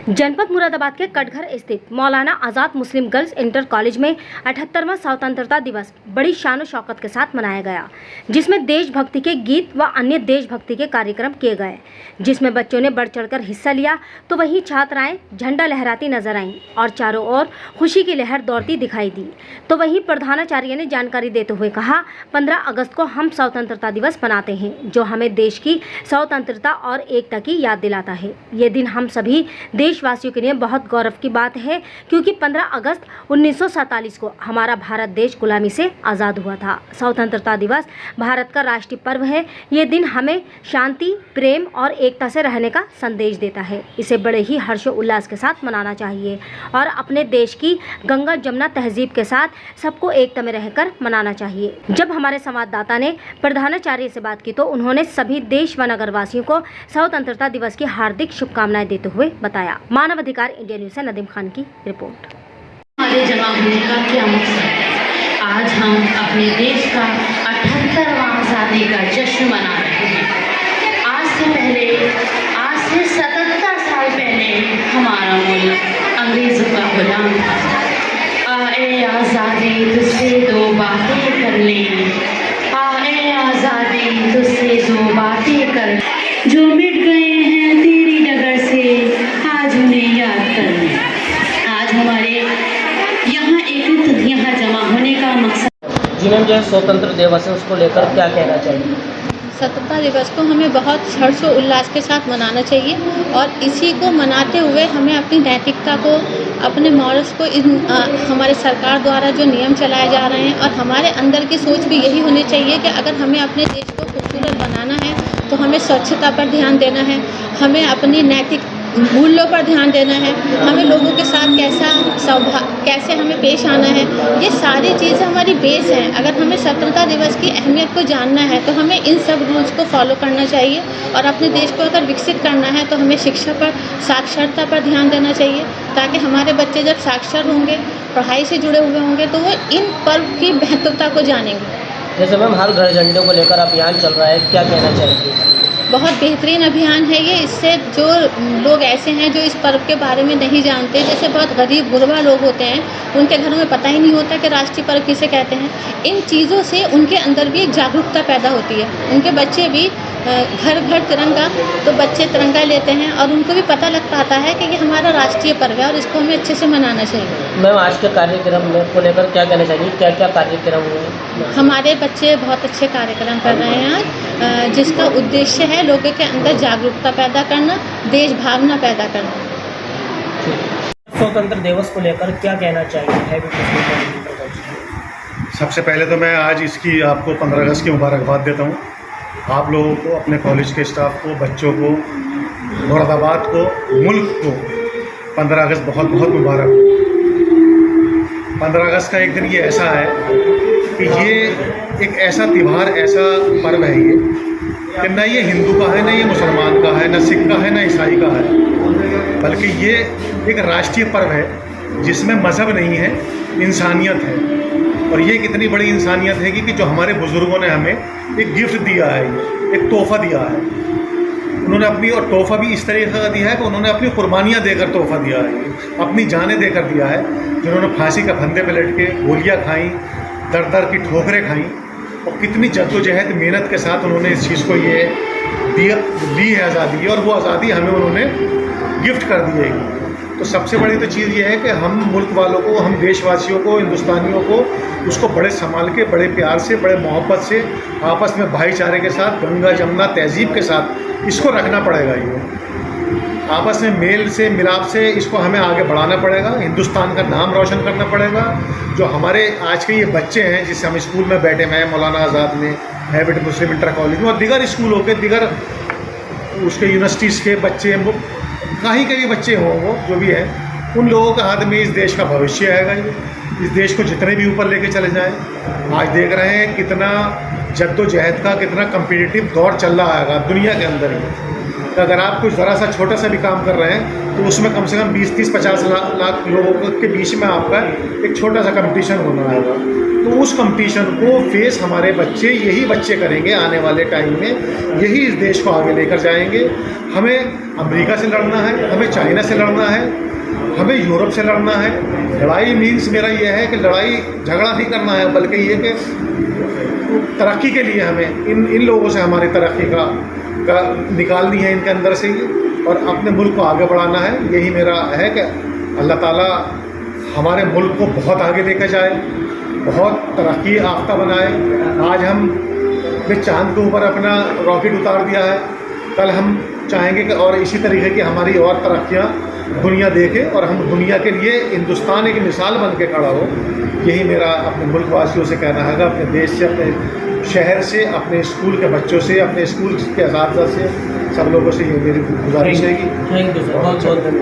जनपद मुरादाबाद के कटघर स्थित मौलाना आज़ाद मुस्लिम गर्ल्स इंटर कॉलेज में 78वां स्वतंत्रता दिवस बड़ी शान शौकत के साथ मनाया गया, जिसमें देशभक्ति के गीत व अन्य देशभक्ति के कार्यक्रम किए गए, जिसमें बच्चों ने बढ़ चढ़कर हिस्सा लिया तो वहीं छात्राएं झंडा लहराती नजर आईं और चारों ओर खुशी की लहर दौड़ती दिखाई दी। तो वहीं प्रधानाचार्य ने जानकारी देते हुए कहा, 15 अगस्त को हम स्वतंत्रता दिवस मनाते हैं, जो हमें देश की स्वतंत्रता और एकता की याद दिलाता है। ये दिन हम सभी देशवासियों के लिए बहुत गौरव की बात है, क्योंकि 15 अगस्त 1947 को हमारा भारत देश गुलामी से आज़ाद हुआ था। स्वतंत्रता दिवस भारत का राष्ट्रीय पर्व है। ये दिन हमें शांति, प्रेम और एकता से रहने का संदेश देता है। इसे बड़े ही हर्षोल्लास के साथ मनाना चाहिए और अपने देश की गंगा जमुना तहजीब के साथ सबको एकता में रहकर मनाना चाहिए। जब हमारे संवाददाता ने प्रधानाचार्य से बात की तो उन्होंने सभी देश व नगरवासियों को स्वतंत्रता दिवस की हार्दिक शुभकामनाएं देते हुए बताया। मानव अधिकार इंडिया न्यूज़ से नदीम खान की रिपोर्ट। हमारे जमा होने का क्या मकसद? आज हम अपने देश का 78वां आज़ादी का जश्न मना रहे हैं। आज से 77 साल पहले हमारा मुल्क अंग्रेज़ों का गुलाम था। आए आज़ादी तुझसे दो बातें कर लें, आए आज़ादी तुझसे दो बातें कर, जो मिट गए हैं तेरी डगर से आज उन्हें याद कर लें। आज हमारे यहाँ जमा होने का मकसद जी मैम, जो है स्वतंत्र दिवस है उसको लेकर क्या कहना चाहिए? स्वतंत्रता दिवस को हमें बहुत हर्षोल्लास के साथ मनाना चाहिए और इसी को मनाते हुए हमें अपनी नैतिकता को, अपने मॉरल्स को, हमारे सरकार द्वारा जो नियम चलाए जा रहे हैं और हमारे अंदर की सोच भी यही होनी चाहिए कि अगर हमें अपने देश को खूबसूरत बनाना है तो हमें स्वच्छता पर ध्यान देना है, हमें अपनी नैतिक मूल्यों पर ध्यान देना है, हमें लोगों के साथ कैसे हमें पेश आना है। ये सारी चीज़ें हमारी बेस हैं। अगर हमें स्वतंत्रता दिवस की अहमियत को जानना है तो हमें इन सब रूल्स को फॉलो करना चाहिए और अपने देश को अगर विकसित करना है तो हमें शिक्षा पर, साक्षरता पर ध्यान देना चाहिए, ताकि हमारे बच्चे जब साक्षर होंगे, पढ़ाई से जुड़े हुए होंगे तो वो इन पर्व की महत्वता को जानेंगे। जैसे मैम हर घर झंडे को लेकर अभियान चल रहा है, क्या कहना चाहेंगे? बहुत बेहतरीन अभियान है ये। इससे जो लोग ऐसे हैं जो इस पर्व के बारे में नहीं जानते, जैसे बहुत गरीब गुरबा लोग होते हैं, उनके घरों में पता ही नहीं होता कि राष्ट्रीय पर्व किसे कहते हैं, इन चीज़ों से उनके अंदर भी एक जागरूकता पैदा होती है। उनके बच्चे भी घर घर तिरंगा, तो बच्चे तिरंगा लेते हैं और उनको भी पता लग पाता है कि ये हमारा राष्ट्रीय पर्व है और इसको हमें अच्छे से मनाना चाहिए। मैम आज के कार्यक्रम को लेकर क्या कहना चाहिए? क्या क्या कार्यक्रम हुए? हमारे बच्चे बहुत अच्छे कार्यक्रम कर रहे हैं आज, जिसका उद्देश्य है लोगों के अंदर जागरूकता पैदा करना, देश भावना पैदा करना। स्वतंत्र दिवस को लेकर क्या कहना चाहिए? सबसे पहले तो मैं आज इसकी आपको 15 अगस्त की मुबारकबाद देता हूँ। आप लोगों को, अपने कॉलेज के स्टाफ को, बच्चों को, मुरादाबाद को, मुल्क को 15 अगस्त बहुत बहुत मुबारक हो। 15 अगस्त का एक दिन ये ऐसा है कि ये एक ऐसा त्यौहार, ऐसा पर्व है ये कि न ये हिंदू का है, न ये मुसलमान का है, न सिख का है, न ईसाई का है, बल्कि ये एक राष्ट्रीय पर्व है जिसमें मज़हब नहीं है, इंसानियत है। और ये कितनी बड़ी इंसानियत है कि जो हमारे बुज़ुर्गों ने हमें एक गिफ्ट दिया है, एक तोहफ़ा दिया है। उन्होंने अपनी, और तोहफ़ा भी इस तरीके का दिया है कि उन्होंने अपनी कुर्बानियाँ देकर तोहफ़ा दिया है, अपनी जानें देकर दिया है। जिन्होंने फांसी का फंदे पे लटके गोलियाँ खाई, दर दर की ठोकरें खाई, और कितनी जद्दोजहद मेहनत के साथ उन्होंने इस चीज़ को ये ली है आज़ादी, और वो आज़ादी हमें उन्होंने गिफ्ट कर दी है। तो सबसे बड़ी तो चीज़ ये है कि हम मुल्क वालों को, हम देशवासियों को, हिंदुस्तानियों को उसको बड़े संभाल के, बड़े प्यार से, बड़े मोहब्बत से, आपस में भाईचारे के साथ, गंगा जमुना तहजीब के साथ इसको रखना पड़ेगा। ये आपस में मेल से, मिलाप से इसको हमें आगे बढ़ाना पड़ेगा, हिंदुस्तान का नाम रोशन करना पड़ेगा। जो हमारे आज के ये बच्चे हैं जिससे हम स्कूल में बैठे हैं, मौलाना आज़ाद में, हैबिट मुस्लिम इंटर कॉलेज में, और दिगर स्कूलों के, दिगर उसके यूनिवर्सिटीज़ के बच्चे, वो कहीं के भी बच्चे हों, वो जो भी है, उन लोगों के हाथ में इस देश का भविष्य है। इस देश को जितने भी ऊपर लेके चले जाएं। आज देख रहे हैं कितना जद्दोजहद का, कितना कम्पिटिटिव दौर चल रहा है दुनिया के अंदर ही। तो अगर आप कुछ ज़रा सा छोटा सा भी काम कर रहे हैं तो उसमें कम से कम 20-30-50 लाख लोगों के बीच में आपका एक छोटा सा कंपटीशन होना होगा। तो उस कंपटीशन को फेस हमारे बच्चे, यही बच्चे करेंगे आने वाले टाइम में, यही इस देश को आगे लेकर जाएंगे। हमें अमेरिका से लड़ना है, हमें चाइना से लड़ना है, हमें यूरोप से लड़ना है। लड़ाई मीन्स मेरा यह है कि लड़ाई झगड़ा नहीं करना है, बल्कि ये कि तरक्की के लिए हमें इन लोगों से हमारी तरक्की का निकालनी है इनके अंदर से ही, और अपने मुल्क को आगे बढ़ाना है। यही मेरा है कि अल्लाह ताला हमारे मुल्क को बहुत आगे लेकर जाए, बहुत तरक्की याफ्ता बनाए। आज हम ने चाँद के ऊपर अपना रॉकेट उतार दिया है, कल हम चाहेंगे कि और इसी तरीके की हमारी और तरक्कियाँ दुनिया देखे और हम दुनिया के लिए हिंदुस्तान एक मिसाल बन के खड़ा हो। यही मेरा अपने मुल्क वासियों से कहना है, अपने देश से, अपने शहर से, अपने स्कूल के बच्चों से, अपने स्कूल के असातिज़ा से, सब लोगों से ये मेरी गुजारिश रहेगी। थैंक यू सर, बहुत बहुत धन्यवाद।